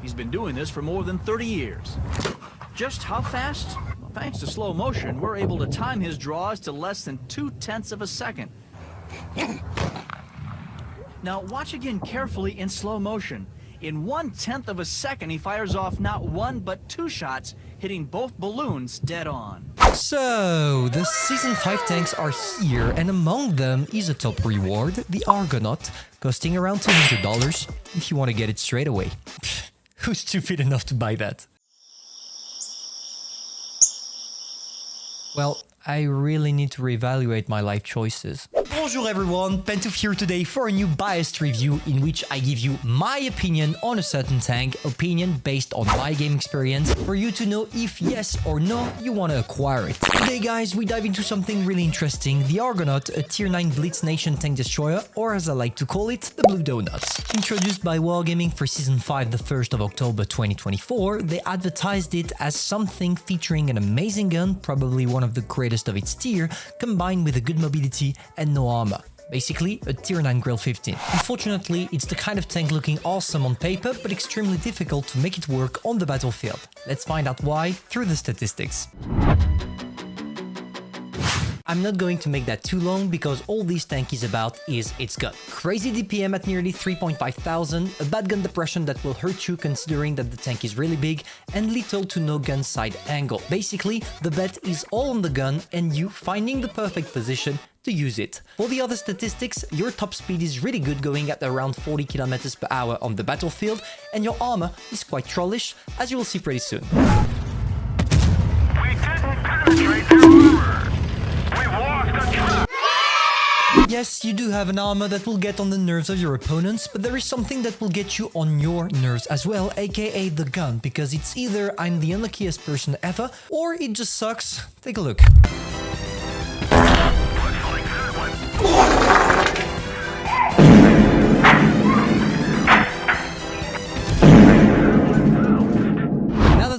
He's been doing this for more than 30 years. Just how fast? Well, thanks to slow motion, we're able to time his draws to less than 0.2 of a second. Now watch again carefully in slow motion. In 1/10 of a second, he fires off not one but 2 shots, hitting both balloons dead on. So, the Season 5 tanks are here, and among them is a top reward, the Argonaut, costing around $200 if you want to get it straight away. Who's stupid enough to buy that? Well, I really need to reevaluate my life choices. Bonjour everyone, Pantoufleee here today for a new biased review in which I give you my opinion on a certain tank, opinion based on my game experience, for you to know if yes or no you want to acquire it. Today guys, we dive into something really interesting, the Argonaut, a tier 9 Blitz Nation tank destroyer, or as I like to call it, the Blue Donuts. Introduced by Wargaming for Season 5 the 1st of October 2024, they advertised it as something featuring an amazing gun, probably one of the greatest of its tier, combined with a good mobility and no armor. Basically, a tier 9 Grill 15. Unfortunately, it's the kind of tank looking awesome on paper, but extremely difficult to make it work on the battlefield. Let's find out why through the statistics. I'm not going to make that too long because all this tank is about is its gun. Crazy DPM at nearly 3,500, a bad gun depression that will hurt you considering that the tank is really big, and little to no gun side angle. Basically, the bet is all on the gun and you finding the perfect position to use it. For the other statistics, your top speed is really good, going at around 40 km per hour on the battlefield, and your armor is quite trollish, as you will see pretty soon. We didn't penetrate their armor. We lost the trap. Yes, you do have an armor that will get on the nerves of your opponents, but there is something that will get you on your nerves as well, aka the gun, because it's either I'm the unluckiest person ever, or it just sucks. Take a look.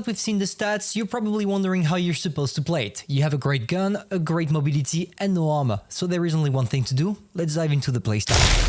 We've seen the stats, you're probably wondering how you're supposed to play it. You have a great gun, a great mobility, and no armor. So there is only one thing to do. Let's dive into the playstyle.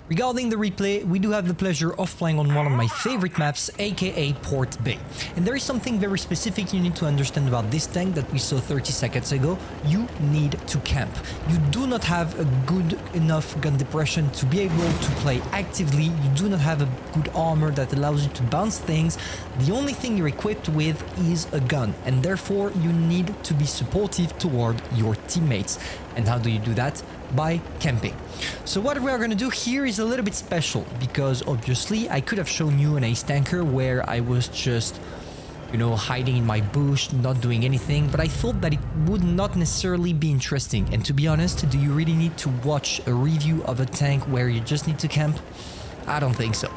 Regarding the replay, we do have the pleasure of playing on one of my favorite maps, aka Port Bay. And there is something very specific you need to understand about this tank that we saw 30 seconds ago. You need to camp. You do not have a good enough gun depression to be able to play actively. You do not have a good armor that allows you to bounce things. The only thing you're equipped with is a gun, and therefore you need to be supportive toward your teammates. And how do you do that? By camping. So what we are going to do here is a little bit special, because obviously I could have shown you an ace tanker where I was just, you know, hiding in my bush, not doing anything, but I thought that it would not necessarily be interesting. And to be honest, do you really need to watch a review of a tank where you just need to camp? I don't think so.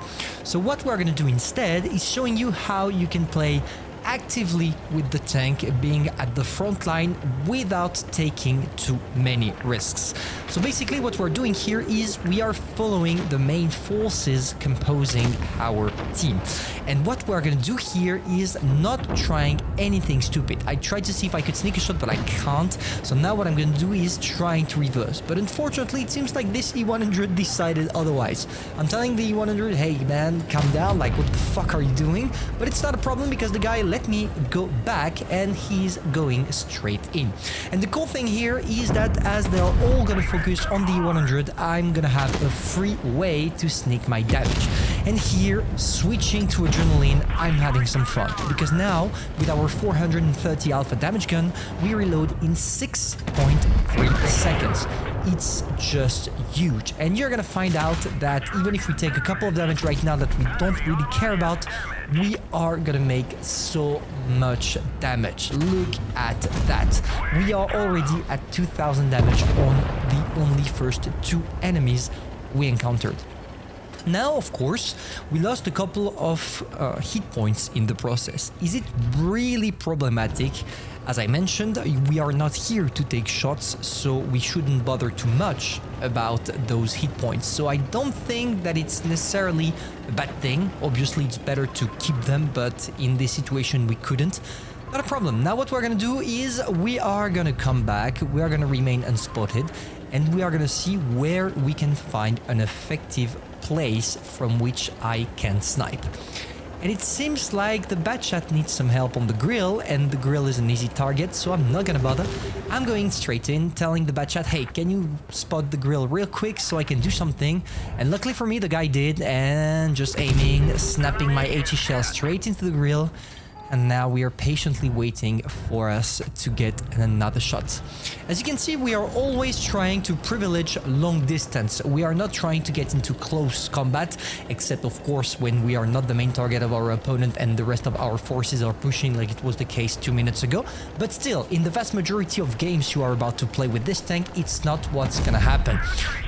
So what we're going to do instead is showing you how you can play actively with the tank, being at the front line without taking too many risks. So basically what we're doing here is we are following the main forces composing our team. And what we're gonna do here is not trying anything stupid. I tried to see if I could sneak a shot, but I can't. So now what I'm gonna do is trying to reverse. But unfortunately, it seems like this E100 decided otherwise. I'm telling the E100, hey man, calm down, like what the fuck are you doing? But it's not a problem because the guy let me go back and he's going straight in. And the cool thing here is that as they're all gonna focus on the E100, I'm gonna have a free way to sneak my damage. And here, switching to adrenaline, I'm having some fun, because now with our 430 alpha damage gun, we reload in 6.3 seconds. It's just huge, and you're gonna find out that even if we take a couple of damage right now that we don't really care about, we are gonna make so much damage. Look at that. We are already at 2000 damage on the only first 2 enemies we encountered. Now, of course, we lost a couple of hit points in the process. Is it really problematic? As I mentioned, we are not here to take shots, so we shouldn't bother too much about those hit points. So I don't think that it's necessarily a bad thing. Obviously, it's better to keep them, but in this situation, we couldn't. Not a problem. Now what we're gonna do is we are gonna come back, we are gonna remain unspotted, and we are gonna see where we can find an effective place from which I can snipe. And it seems like the Batchat needs some help on the grill, and the grill is an easy target, so I'm not gonna bother. I'm going straight in, telling the Batchat, hey, can you spot the grill real quick so I can do something? And luckily for me, the guy did, and just aiming, snapping my HE shell straight into the grill. And now we are patiently waiting for us to get another shot. As you can see, we are always trying to privilege long distance. We are not trying to get into close combat, except of course when we are not the main target of our opponent and the rest of our forces are pushing like it was the case 2 minutes ago. But still, in the vast majority of games you are about to play with this tank, it's not what's gonna happen.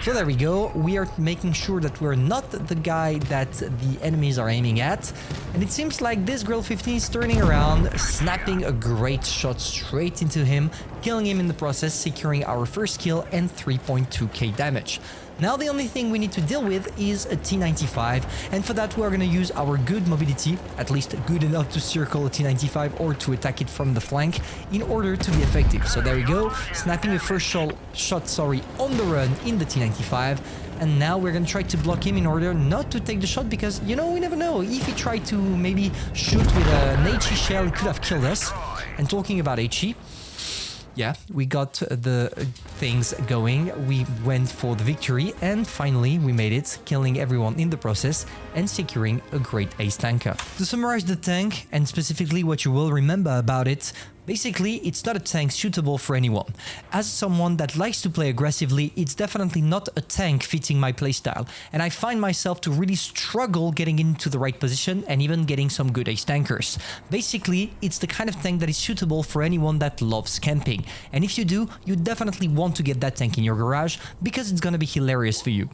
So there we go. We are making sure that we're not the guy that the enemies are aiming at. And it seems like this Grill 15 is turning around, snapping a great shot straight into him, killing him in the process, securing our first kill and 3.2k damage. Now the only thing we need to deal with is a T95, and for that we're going to use our good mobility, at least good enough to circle a T95 or to attack it from the flank in order to be effective. So there we go, snapping a first shot on the run in the T95. And now we're gonna try to block him in order not to take the shot, because, you know, we never know. If he tried to maybe shoot with an HE shell, he could have killed us. And talking about HE, yeah, we got the things going. We went for the victory, and finally we made it, killing everyone in the process and securing a great ace tanker. To summarize the tank, and specifically what you will remember about it, basically, it's not a tank suitable for anyone. As someone that likes to play aggressively, it's definitely not a tank fitting my playstyle, and I find myself to really struggle getting into the right position and even getting some good ace tankers. Basically, it's the kind of tank that is suitable for anyone that loves camping, and if you do, you definitely want to get that tank in your garage because it's gonna be hilarious for you.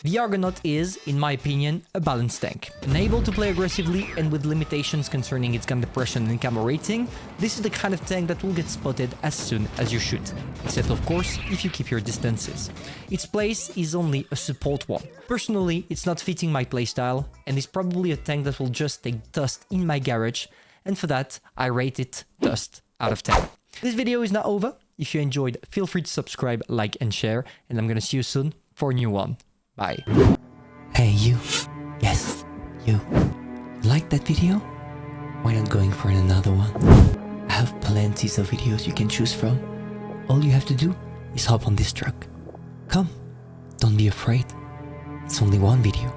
The Argonaut is, in my opinion, a balanced tank. Unable to play aggressively and with limitations concerning its gun depression and camo rating, this is the kind of tank that will get spotted as soon as you shoot. Except of course, if you keep your distances. Its place is only a support one. Personally, it's not fitting my playstyle, and is probably a tank that will just take dust in my garage, and for that, I rate it dust out of 10. This video is now over. If you enjoyed, feel free to subscribe, like and share, and I'm gonna see you soon for a new one. Bye. Hey you, yes, you, like that video? Why not going for another one? I have plenty of videos you can choose from. All you have to do is hop on this truck. Come, don't be afraid. It's only one video.